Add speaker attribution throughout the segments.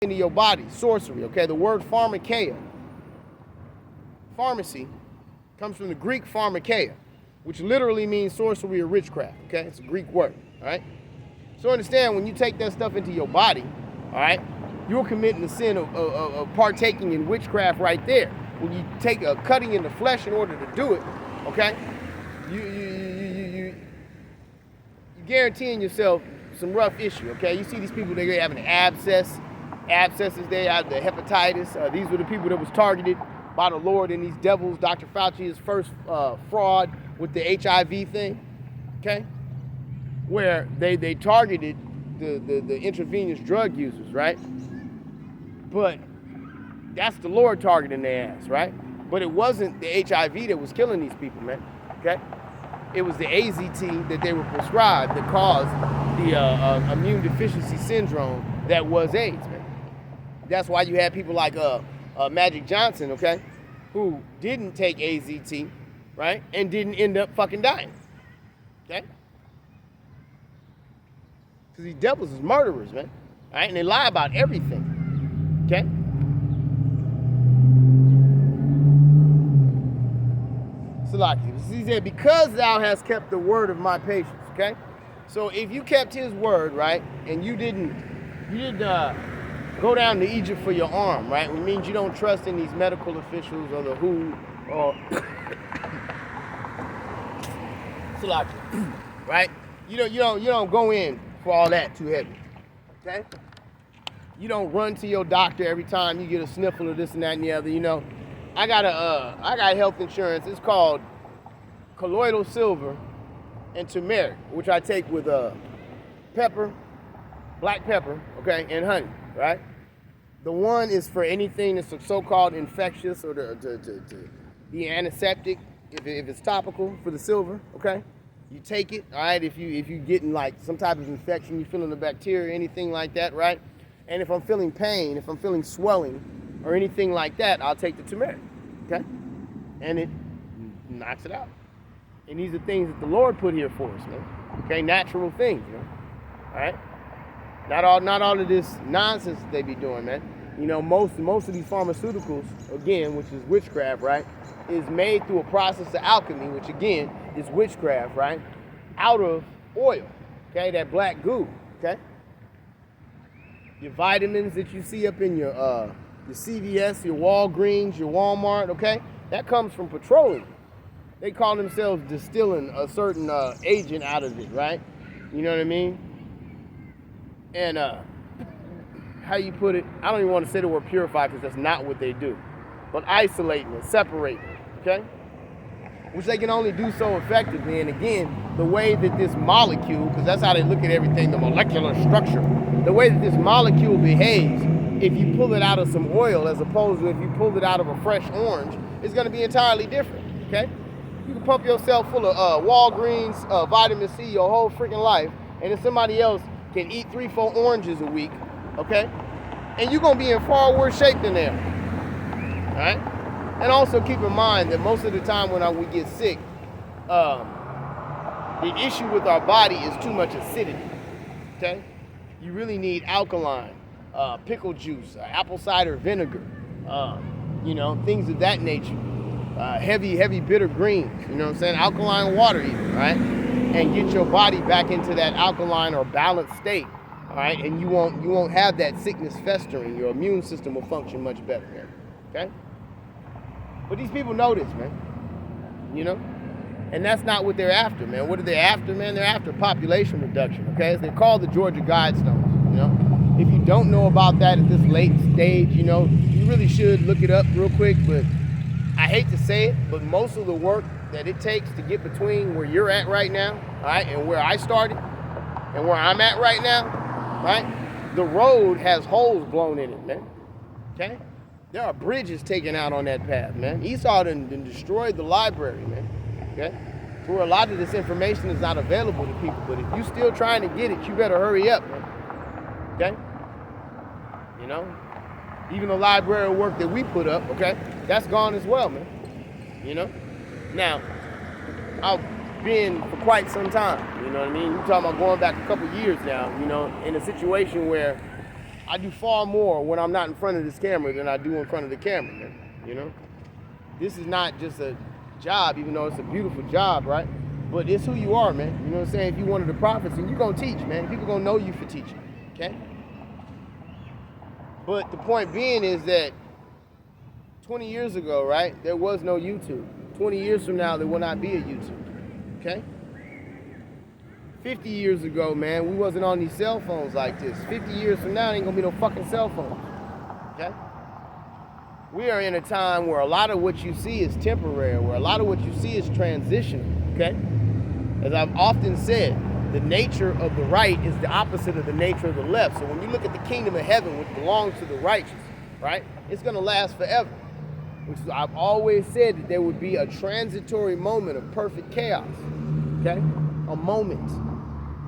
Speaker 1: into your body, sorcery, okay? The word pharmakeia, pharmacy, comes from the Greek pharmakeia, which literally means sorcery or witchcraft, okay? It's a Greek word, all right? So understand, when you take that stuff into your body, all right, you're committing the sin of partaking in witchcraft right there. When you take a cutting in the flesh in order to do it, okay, you guaranteeing yourself some rough issue, okay? You see these people, they have an abscesses, they have the hepatitis. These were the people that was targeted by the Lord and these devils. Dr. Fauci's first fraud with the HIV thing, okay? Where they targeted the intravenous drug users, right? But that's the Lord targeting their ass, right? But it wasn't the HIV that was killing these people, man, okay? It was the AZT that they were prescribed that caused the immune deficiency syndrome that was AIDS, man. That's why you had people like Magic Johnson, okay, who didn't take AZT, right, and didn't end up fucking dying, okay? Because these devils is murderers, man, all right, and they lie about everything, okay? He said, because thou hast kept the word of my patience, okay? So if you kept his word, right, and you didn't go down to Egypt for your arm, right, which means you don't trust in these medical officials or the WHO or right? You don't go in for all that too heavy, okay? You don't run to your doctor every time you get a sniffle or this and that and the other, you know. I got health insurance. It's called colloidal silver and turmeric, which I take with pepper, black pepper, okay, and honey, right? The one is for anything that's so-called infectious or to be antiseptic, if it's topical for the silver, okay? You take it, all right, if you getting like some type of infection, you feeling the bacteria, anything like that, right? And if I'm feeling pain, if I'm feeling swelling or anything like that, I'll take the turmeric, okay? And it knocks it out. And these are things that the Lord put here for us, man. Okay, natural things, man. All right? Not all of this nonsense that they be doing, man. You know, most of these pharmaceuticals, again, which is witchcraft, right, is made through a process of alchemy, which again is witchcraft, right, out of oil, okay, that black goo, okay? Your vitamins that you see up in your CVS, your Walgreens, your Walmart, okay, that comes from petroleum. They call themselves distilling a certain agent out of it, right? You know what I mean? And how you put it, I don't even want to say the word purify because that's not what they do. But isolating it, separating it, okay? Which they can only do so effectively. And again, the way that this molecule, because that's how they look at everything, the molecular structure, the way that this molecule behaves, if you pull it out of some oil as opposed to if you pulled it out of a fresh orange, it's going to be entirely different, okay? You can pump yourself full of Walgreens, vitamin C your whole freaking life, and then somebody else can eat 3-4 oranges a week, okay? And you're going to be in far worse shape than them, all right? And also keep in mind that most of the time when we get sick, the issue with our body is too much acidity, okay? You really need alkaline, pickle juice, apple cider vinegar, you know, things of that nature. Heavy bitter greens, you know what I'm saying? Alkaline water even, right? And get your body back into that alkaline or balanced state, all right? And you won't have that sickness festering. Your immune system will function much better, man, okay? But these people know this, man, you know? And that's not what they're after, man. What are they after, man? They're after population reduction, okay? They're called the Georgia Guidestones, you know? If you don't know about that at this late stage, you know, you really should look it up real quick, but I hate to say it, but most of the work that it takes to get between where you're at right now, all right, and where I started, and where I'm at right now, right, the road has holes blown in it, man, okay? There are bridges taken out on that path, man. Esau done destroyed the library, man, okay? So where a lot of this information is not available to people, but if you're still trying to get it, you better hurry up, man, okay? You know? Even the library work that we put up, okay, that's gone as well, man, you know? Now, I've been for quite some time, you know what I mean? You're talking about going back a couple years now, you know, in a situation where I do far more when I'm not in front of this camera than I do in front of the camera, man. You know? This is not just a job, even though it's a beautiful job, right? But it's who you are, man. You know what I'm saying? If you're one of the prophets, and you're going to teach, man. People going to know you for teaching, okay? But the point being is that 20 years ago, right, there was no YouTube. 20 years from now, there will not be a YouTube, okay? 50 years ago, man, we wasn't on these cell phones like this. 50 years from now, there ain't going to be no fucking cell phones, okay? We are in a time where a lot of what you see is temporary, where a lot of what you see is transitional, okay? As I've often said, the nature of the right is the opposite of the nature of the left. So when you look at the kingdom of heaven, which belongs to the righteous, right, it's going to last forever. Which is, I've always said that there would be a transitory moment of perfect chaos, okay? A moment,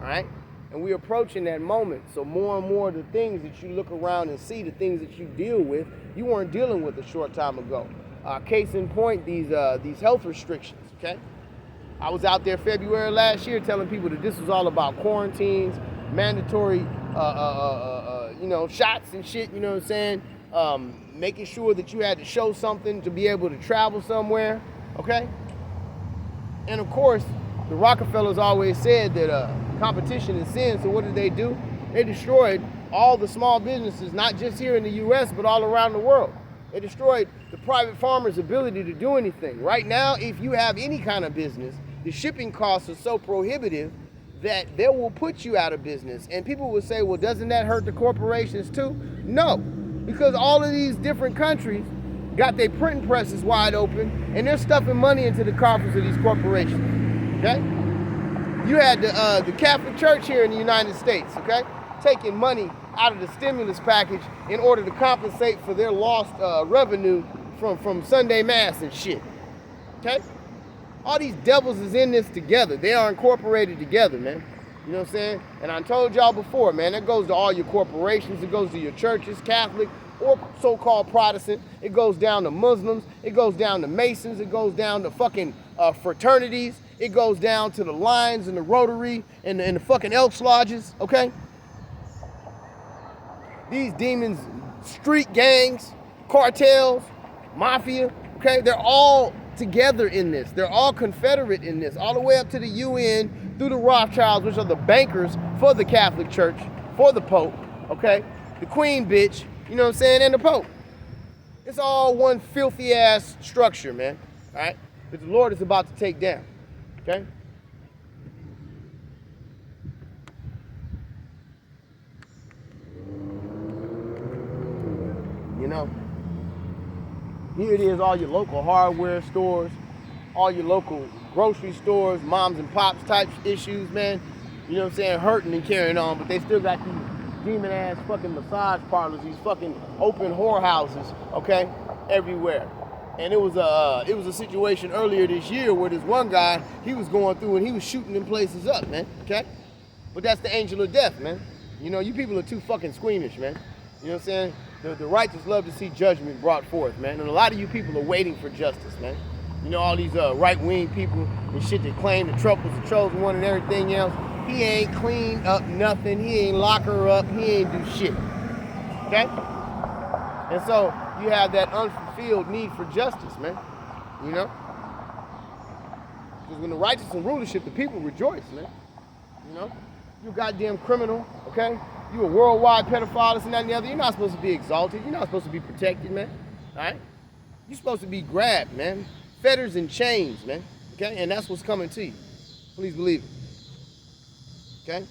Speaker 1: all right? And we're approaching that moment. So more and more of the things that you look around and see, the things that you deal with, you weren't dealing with a short time ago. Case in point, these health restrictions, okay? I was out there February last year telling people that this was all about quarantines, mandatory, you know, shots and shit, you know what I'm saying? Making sure that you had to show something to be able to travel somewhere, okay? And of course, the Rockefellers always said that competition is sin, so what did they do? They destroyed all the small businesses, not just here in the US, but all around the world. They destroyed the private farmer's ability to do anything. Right now, if you have any kind of business, the shipping costs are so prohibitive that they will put you out of business. And people will say, well, doesn't that hurt the corporations too? No, because all of these different countries got their printing presses wide open and they're stuffing money into the coffers of these corporations, okay? You had the Catholic Church here in the United States, okay? Taking money out of the stimulus package in order to compensate for their lost revenue from Sunday Mass and shit, okay? All these devils is in this together. They are incorporated together, man. You know what I'm saying? And I told y'all before, man, that goes to all your corporations. It goes to your churches, Catholic or so-called Protestant. It goes down to Muslims. It goes down to Masons. It goes down to fucking fraternities. It goes down to the Lions and the Rotary and the fucking Elks Lodges, okay? These demons, street gangs, cartels, mafia, okay? They're all together in this. They're all confederate in this, all the way up to the UN, through the Rothschilds, which are the bankers for the Catholic Church, for the Pope, okay? The Queen bitch, you know what I'm saying, and the Pope. It's all one filthy ass structure, man, all right? That the Lord is about to take down, okay? You know, here it is, all your local hardware stores, all your local grocery stores, moms and pops type issues, man. You know what I'm saying? Hurting and carrying on, but they still got these demon ass fucking massage parlors, these fucking open whorehouses, okay, everywhere. And it was a situation earlier this year where this one guy, he was going through and he was shooting them places up, man, okay? But that's the angel of death, man. You know, you people are too fucking squeamish, man. You know what I'm saying? The righteous love to see judgment brought forth, man. And a lot of you people are waiting for justice, man. You know, all these right-wing people and shit that claim that Trump was the chosen one and everything else. He ain't cleaned up nothing. He ain't lock her up. He ain't do shit. Okay? And so you have that unfulfilled need for justice, man. You know? Because when the righteous in rulership, the people rejoice, man. You know? You a goddamn criminal, okay? You a worldwide pedophile, this and that and the other. You're not supposed to be exalted. You're not supposed to be protected, man. All right? You're supposed to be grabbed, man. Fetters and chains, man. Okay? And that's what's coming to you. Please believe it. Okay?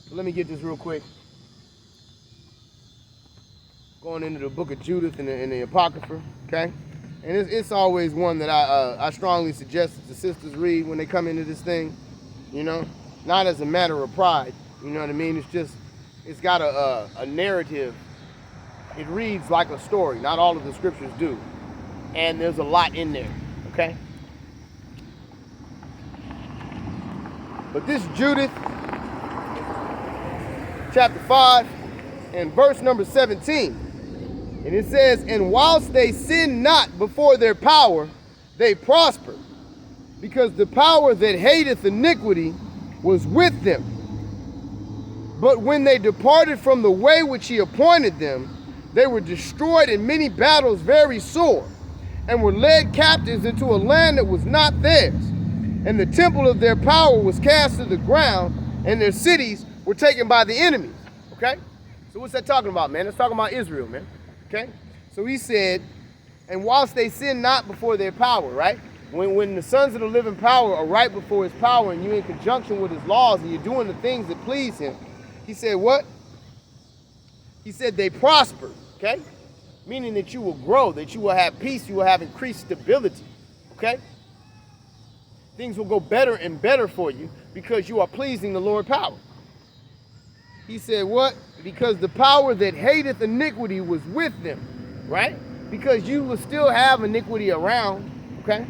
Speaker 1: So let me get this real quick. Going into the Book of Judas and the Apocrypha, okay? And it's always one that I strongly suggest that the sisters read when they come into this thing, you know? Not as a matter of pride, you know what I mean? It's got a narrative. It reads like a story. Not all of the scriptures do. And there's a lot in there, okay? But this Judith, chapter 5, and verse number 17. And it says, and whilst they sinned not before their power, they prospered, because the power that hateth iniquity was with them. But when they departed from the way which he appointed them, they were destroyed in many battles very sore, and were led captives into a land that was not theirs. And the temple of their power was cast to the ground, and their cities were taken by the enemies. Okay? So what's that talking about, man? It's talking about Israel, man. Okay? So he said, and whilst they sin not before their power, right? When the sons of the living power are right before his power, and you're in conjunction with his laws, and you're doing the things that please him, he said what? He said they prospered, okay? Meaning that you will grow, that you will have peace, you will have increased stability, okay? Things will go better and better for you because you are pleasing the Lord power. He said what? Because the power that hateth iniquity was with them, right? Because you will still have iniquity around, okay?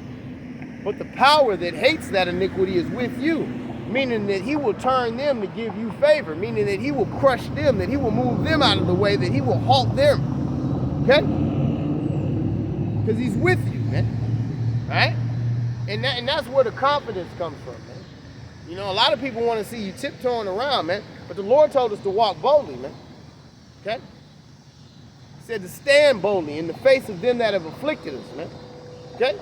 Speaker 1: But the power that hates that iniquity is with you, meaning that he will turn them to give you favor, meaning that he will crush them, that he will move them out of the way, that he will halt them, okay? Because he's with you, man, right? And that's where the confidence comes from, man. You know, a lot of people want to see you tiptoeing around, man, but the Lord told us to walk boldly, man, okay? He said to stand boldly in the face of them that have afflicted us, man, okay?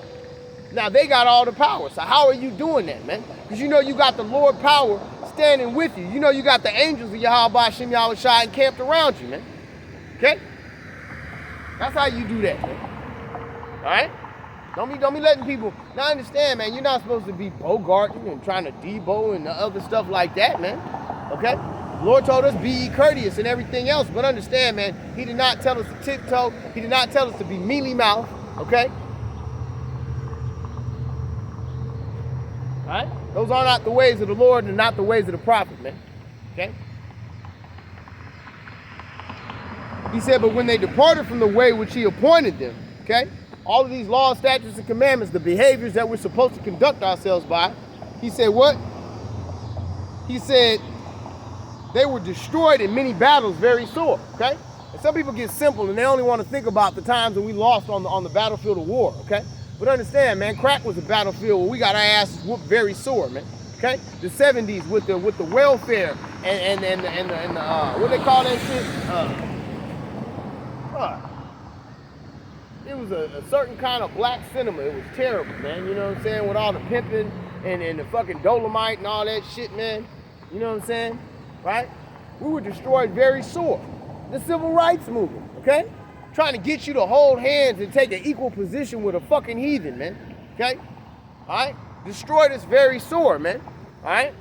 Speaker 1: Now, they got all the power, so how are you doing that, man? Because you know you got the Lord power standing with you. You know you got the angels of Yahweh Shem Yahweh Shai encamped around you, man. Okay? That's how you do that, man. All right? Don't be letting people... Now, understand, man, you're not supposed to be bogarting and trying to debo and other stuff like that, man. Okay? The Lord told us, be ye courteous and everything else, but understand, man, he did not tell us to tiptoe. He did not tell us to be mealy-mouthed, okay? Right? Those are not the ways of the Lord and not the ways of the prophet, man. Okay? He said, but when they departed from the way which he appointed them, okay? All of these laws, statutes, and commandments, the behaviors that we're supposed to conduct ourselves by, he said what? He said, they were destroyed in many battles very sore, okay? And some people get simple and they only want to think about the times when we lost on the battlefield of war, okay? But understand, man, crack was a battlefield where we got our asses whooped very sore, man. Okay? The 70s with the welfare and what they call that shit? It was a certain kind of black cinema. It was terrible, man. You know what I'm saying? With all the pimping and the fucking dolomite and all that shit, man. You know what I'm saying? Right? We were destroyed very sore. The civil rights movement, okay? Trying to get you to hold hands and take an equal position with a fucking heathen, man. Okay? Alright? Destroyed us very sore, man. Alright?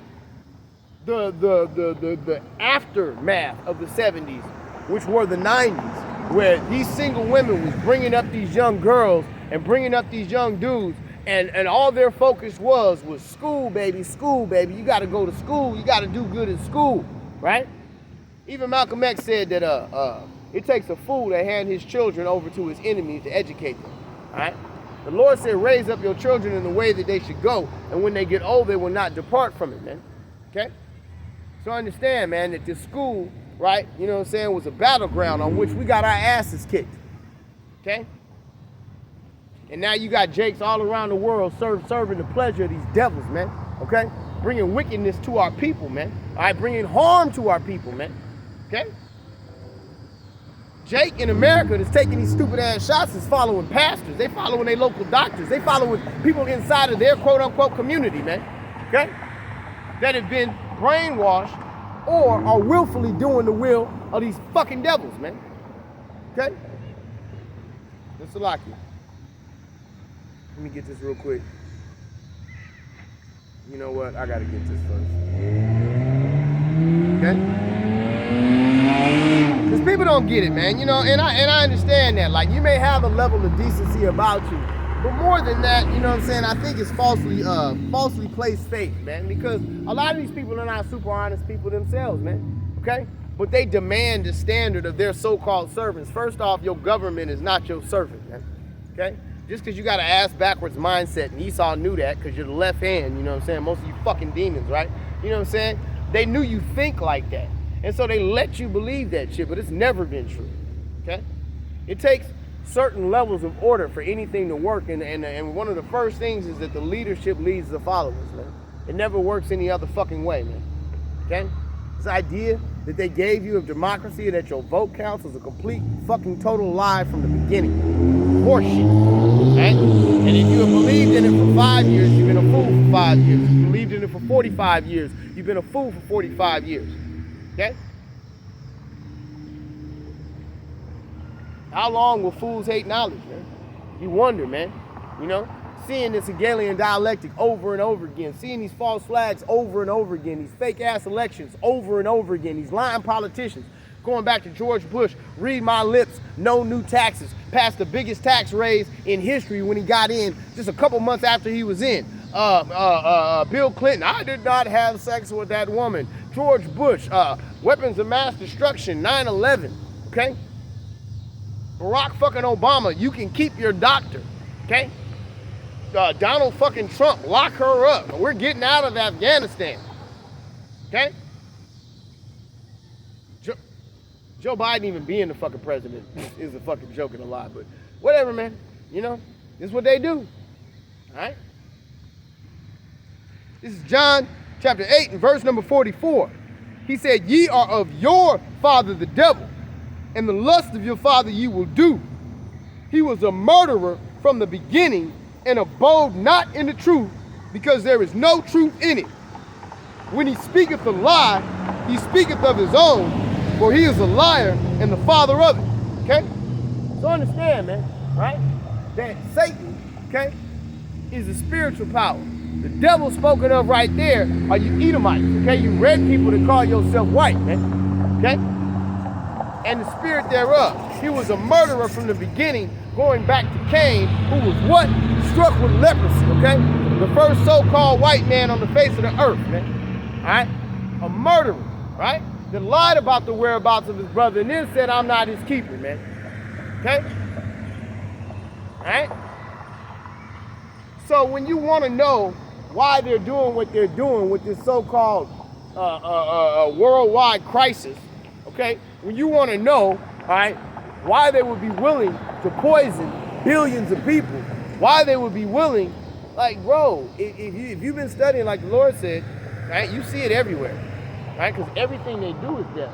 Speaker 1: The aftermath of the 70s, which were the 90s, where these single women was bringing up these young girls and bringing up these young dudes, and all their focus was school, baby, school, baby. You got to go to school. You got to do good in school, right? Even Malcolm X said that it takes a fool to hand his children over to his enemies to educate them, all right? The Lord said, raise up your children in the way that they should go, and when they get old, they will not depart from it, man, okay? So understand, man, that this school, right, you know what I'm saying, was a battleground on which we got our asses kicked, okay? And now you got Jakes all around the world serving the pleasure of these devils, man, okay? Bringing wickedness to our people, man, all right? Bringing harm to our people, man, okay? Jake in America that's taking these stupid ass shots is following pastors. They following their local doctors. They following people inside of their quote unquote community, man. Okay? That have been brainwashed or are willfully doing the will of these fucking devils, man. Okay? Mr. Lockyer. Let me get this real quick. You know what? I gotta get this first. Okay? Because people don't get it, man, you know, and I understand that. Like, you may have a level of decency about you, but more than that, you know what I'm saying, I think it's falsely placed faith, man, because a lot of these people are not super honest people themselves, man, okay? But they demand the standard of their so-called servants. First off, your government is not your servant, man, okay? Just because you got an ass-backwards mindset, and Esau knew that because you're the left hand, you know what I'm saying, most of you fucking demons, right? You know what I'm saying? They knew you think like that. And so they let you believe that shit, but it's never been true, okay? It takes certain levels of order for anything to work, and one of the first things is that the leadership leads the followers, man. It never works any other fucking way, man, okay? This idea that they gave you of democracy and that your vote counts is a complete fucking total lie from the beginning. Horseshit. Right? And if you have believed in it for 5 years, you've been a fool for 5 years. If you believed in it for 45 years, you've been a fool for 45 years. Okay? How long will fools hate knowledge, man? You wonder, man. You know? Seeing this Hegelian dialectic over and over again, seeing these false flags over and over again, these fake ass elections over and over again, these lying politicians, going back to George Bush, read my lips, no new taxes, passed the biggest tax raise in history when he got in just a couple months after he was in. Bill Clinton, I did not have sex with that woman. George Bush, weapons of mass destruction, 9/11, okay? Barack fucking Obama, you can keep your doctor, okay? Donald fucking Trump, lock her up. We're getting out of Afghanistan. Okay? Joe Biden even being the fucking president is a fucking joke and a lie. But whatever, man. You know, this is what they do. All right? This is John chapter 8 and verse number 44. He said, ye are of your father the devil, and the lust of your father you will do. He was a murderer from the beginning, and abode not in the truth, because there is no truth in it. When he speaketh a lie, he speaketh of his own, for he is a liar and the father of it. Okay? So understand, man, right? That Satan, okay, is a spiritual power. The devil spoken of right there are you Edomites, okay? You red people that call yourself white, man. Okay? And the spirit thereof. He was a murderer from the beginning, going back to Cain, who was what? Struck with leprosy, okay? The first so-called white man on the face of the earth, man. All right? A murderer, right? That lied about the whereabouts of his brother and then said, I'm not his keeper, man. Okay? All right? So when you want to know why they're doing what they're doing with this so-called worldwide crisis, okay? When you want to know, all right, why they would be willing to poison billions of people, why they would be willing, like, bro, if you've been studying like the Lord said, right, you see it everywhere, right? Because everything they do is death.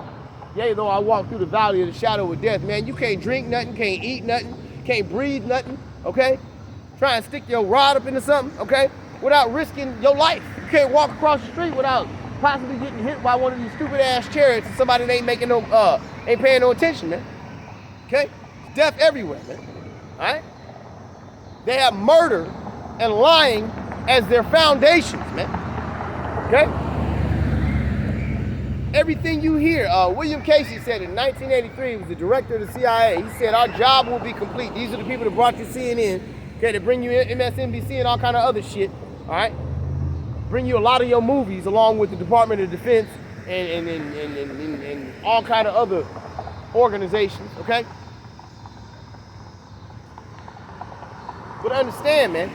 Speaker 1: Yea, though I walk through the valley of the shadow of death, man, you can't drink nothing, can't eat nothing, can't breathe nothing, okay? Try and stick your rod up into something, okay? Without risking your life. You can't walk across the street without possibly getting hit by one of these stupid ass chariots and somebody that ain't paying no attention, man. Okay? Death everywhere, man. All right? They have murder and lying as their foundations, man. Okay? Everything you hear, William Casey said in 1983, he was the director of the CIA, he said, our job will be complete. These are the people that brought you CNN, okay, that bring you MSNBC and all kind of other shit, all right? Bring you a lot of your movies along with the Department of Defense and all kind of other organizations, okay? But understand, man,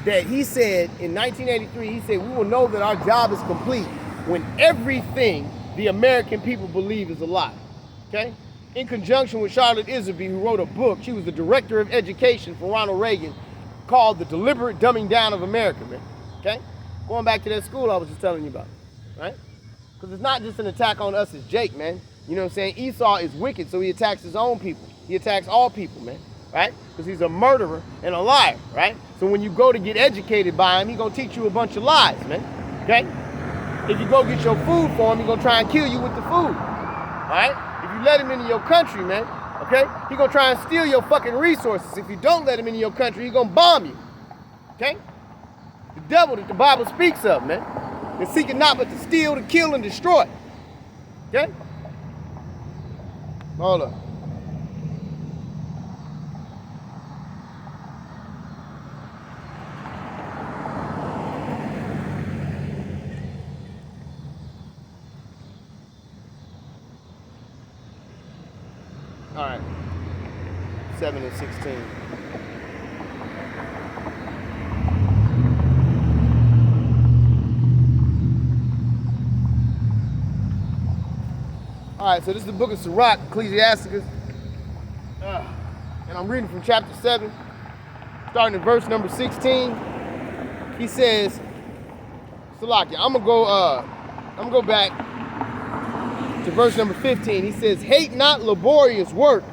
Speaker 1: that he said in 1983, he said, we will know that our job is complete when everything the American people believe is a lie, okay? In conjunction with Charlotte Iserby, who wrote a book, she was the director of education for Ronald Reagan, called The Deliberate Dumbing Down of America, man, okay? Going back to that school I was just telling you about, right? Because it's not just an attack on us as Jake, man. You know what I'm saying? Esau is wicked, so he attacks his own people. He attacks all people, man, right? Because he's a murderer and a liar, right? So when you go to get educated by him, he's going to teach you a bunch of lies, man, okay? If you go get your food for him, he's going to try and kill you with the food, all right? If you let him into your country, man, okay, he's going to try and steal your fucking resources. If you don't let him into your country, he's going to bomb you, okay? The devil that the Bible speaks of, man, is seeking not but to steal, to kill, and destroy. Okay? Hold up. All right. 7 and 16. All right, so this is the book of Sirach, Ecclesiasticus, and I'm reading from chapter 7, starting at verse number 16. He says, Salakia, I'm gonna go back to verse number 15. He says, hate not laborious work,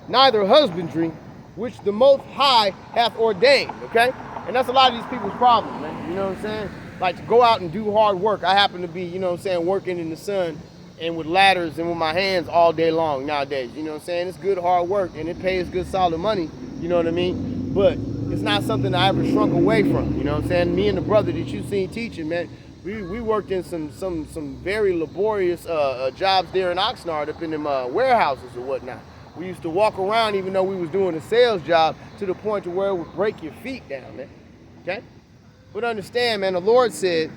Speaker 1: neither husbandry, which the Most High hath ordained, okay? And that's a lot of these people's problem, man. You know what I'm saying? Like to go out and do hard work. I happen to be, you know what I'm saying, working in the sun and with ladders and with my hands all day long nowadays. You know what I'm saying? It's good hard work and it pays good solid money, you know what I mean? But it's not something I ever shrunk away from, you know what I'm saying? Me and the brother that you seen teaching, man, we worked in some very laborious jobs there in Oxnard up in them warehouses or whatnot. We used to walk around even though we was doing a sales job to the point to where it would break your feet down, man, okay? But understand, man, the Lord said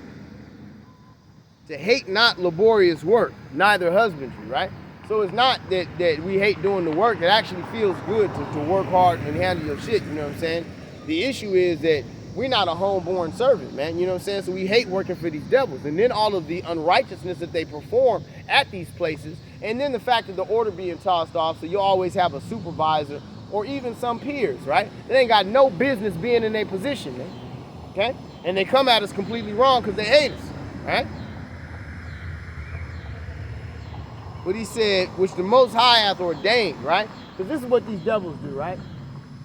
Speaker 1: to hate not laborious work, neither husbandry, right? So it's not that we hate doing the work. It actually feels good to work hard and handle your shit, you know what I'm saying? The issue is that we're not a homeborn servant, man, you know what I'm saying? So we hate working for these devils. And then all of the unrighteousness that they perform at these places, and then the fact that the order being tossed off, so you always have a supervisor or even some peers, right? They ain't got no business being in their position, man, okay? And they come at us completely wrong because they hate us, right? But he said, which the Most High hath ordained, right? Because this is what these devils do, right?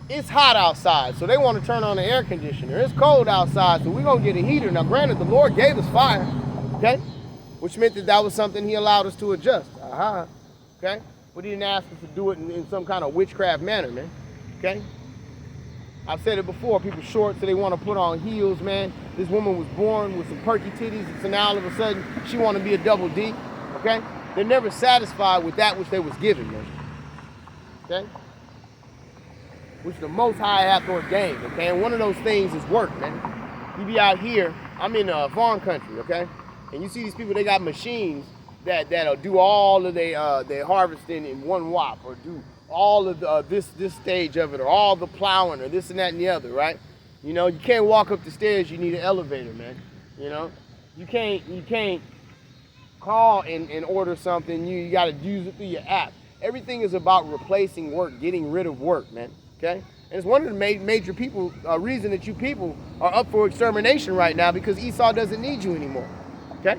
Speaker 1: It's hot outside, so they want to turn on the air conditioner. It's cold outside, so we're going to get a heater. Now, granted, the Lord gave us fire, okay? Which meant that was something he allowed us to adjust, okay? But he didn't ask us to do it in some kind of witchcraft manner, man, okay? I've said it before, people short, so they want to put on heels, man. This woman was born with some perky titties, and so now all of a sudden, she want to be a double D, okay? They're never satisfied with that which they was given, man, okay? Which the Most High hath ordained, okay? And one of those things is work, man. You be out here, I'm in farm country, okay? And you see these people, they got machines that'll do all of their harvesting in one whop, or do all of this stage of it, or all the plowing, or this and that and the other, right? You know, you can't walk up the stairs, you need an elevator, man. You know? You can't call and order something, you gotta use it through your app. Everything is about replacing work, getting rid of work, man. Okay? And it's one of the major reason that you people are up for extermination right now, because Esau doesn't need you anymore. Okay?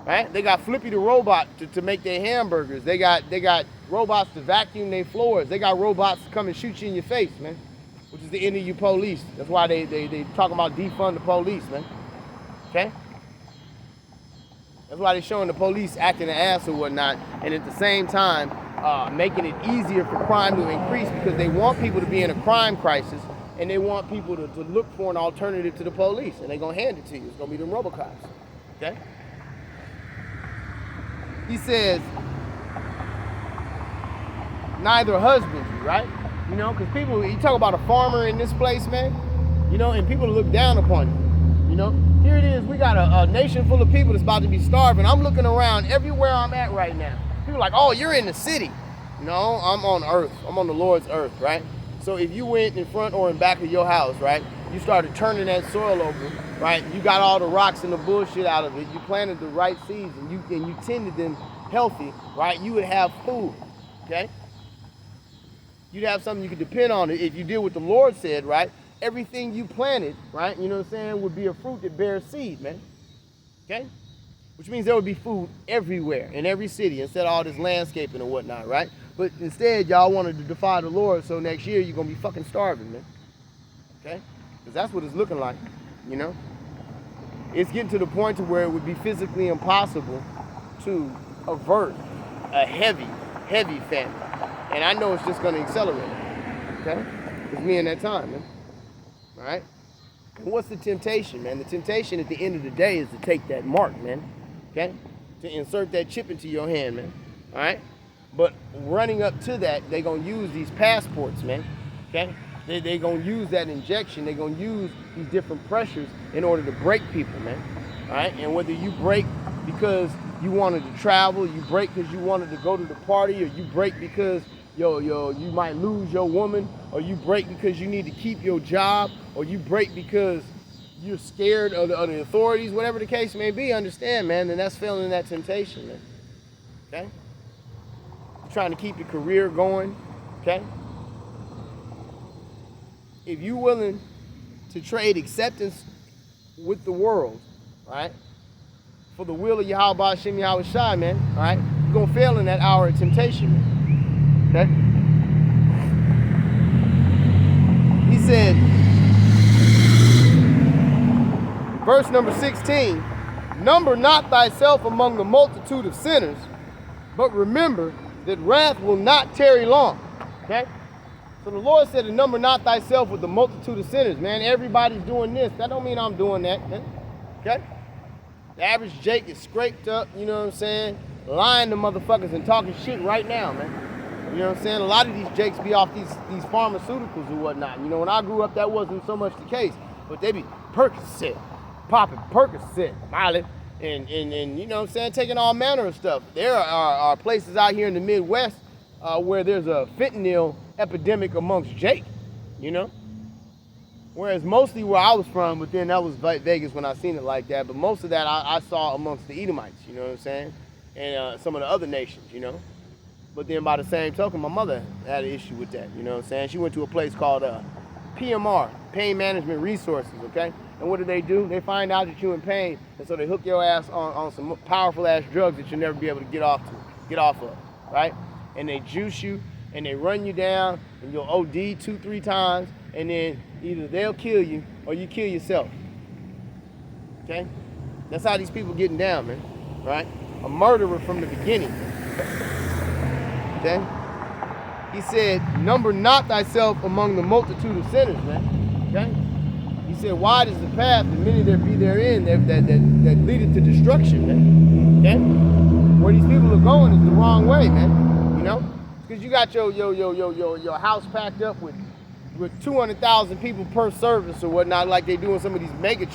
Speaker 1: Right? They got Flippy the robot to make their hamburgers. They got robots to vacuum their floors. They got robots to come and shoot you in your face, man. Which is the end of you police. That's why they talking about defund the police, man. Okay? That's why they're showing the police acting an ass or whatnot, and at the same time, making it easier for crime to increase, because they want people to be in a crime crisis, and they want people to look for an alternative to the police, and they're going to hand it to you. It's going to be them Robocops, okay? He says, neither husbandry, right? You know, because people, you talk about a farmer in this place, man, you know, and people look down upon you, you know? Here it is, we got a nation full of people that's about to be starving. I'm looking around everywhere I'm at right now. People are like, oh, you're in the city. No, I'm on earth. I'm on the Lord's earth, right? So if you went in front or in back of your house, right, you started turning that soil over, right, you got all the rocks and the bullshit out of it, you planted the right seeds, and you tended them healthy, right, you would have food, okay? You'd have something you could depend on. If you did what the Lord said, right, everything you planted, right, you know what I'm saying, would be a fruit that bears seed, man, okay? Which means there would be food everywhere, in every city, instead of all this landscaping and whatnot, right? But instead, y'all wanted to defy the Lord, so next year you're going to be fucking starving, man. Okay? Because that's what it's looking like, you know? It's getting to the point to where it would be physically impossible to avert a heavy famine. And I know it's just going to accelerate, okay? It's me in that time, man. All right? And what's the temptation, man? The temptation at the end of the day is to take that mark, man. Okay? To insert that chip into your hand, man. All right? But running up to that, they're going to use these passports, man. Okay? They're going to use that injection. They're going to use these different pressures in order to break people, man. All right? And whether you break because you wanted to travel, you break because you wanted to go to the party, or you break because you might lose your woman, or you break because you need to keep your job, or you break because you're scared of the authorities, whatever the case may be, understand, man, then that's failing in that temptation, man. Okay? You're trying to keep your career going, okay? If you're willing to trade acceptance with the world, right, for the will of Yahweh Shem Yahweh Shai, man, all right, going to fail in that hour of temptation. Okay? He said, verse number 16, number not thyself among the multitude of sinners, but remember that wrath will not tarry long. Okay? So the Lord said to number not thyself with the multitude of sinners. Man, everybody's doing this. That don't mean I'm doing that. Okay? The average Jake is scraped up, you know what I'm saying? Lying to motherfuckers and talking shit right now, man. You know what I'm saying? A lot of these Jakes be off these pharmaceuticals and whatnot. You know, when I grew up, that wasn't so much the case. But they be Percocet, popping Percocet, Miley, and you know what I'm saying, taking all manner of stuff. There are places out here in the Midwest where there's a fentanyl epidemic amongst Jake, you know? Whereas mostly where I was from, but then that was Vegas when I seen it like that, but most of that I saw amongst the Edomites, you know what I'm saying? And some of the other nations, you know? But then by the same token, my mother had an issue with that, you know what I'm saying? She went to a place called PMR, Pain Management Resources, okay? And what do? They find out that you're in pain, and so they hook your ass on some powerful ass drugs that you'll never be able to get off of, right? And they juice you, and they run you down, and you'll OD 2-3 times, and then either they'll kill you or you kill yourself. Okay? That's how these people getting down, man. Right? A murderer from the beginning. Okay? He said, number not thyself among the multitude of sinners, man. Okay? He said, wide is the path, and many there be therein that leadeth to destruction, man. Okay? Where these people are going is the wrong way, man. You know? Because you got your house packed up with 200,000 people per service or whatnot, like they do in some of these mega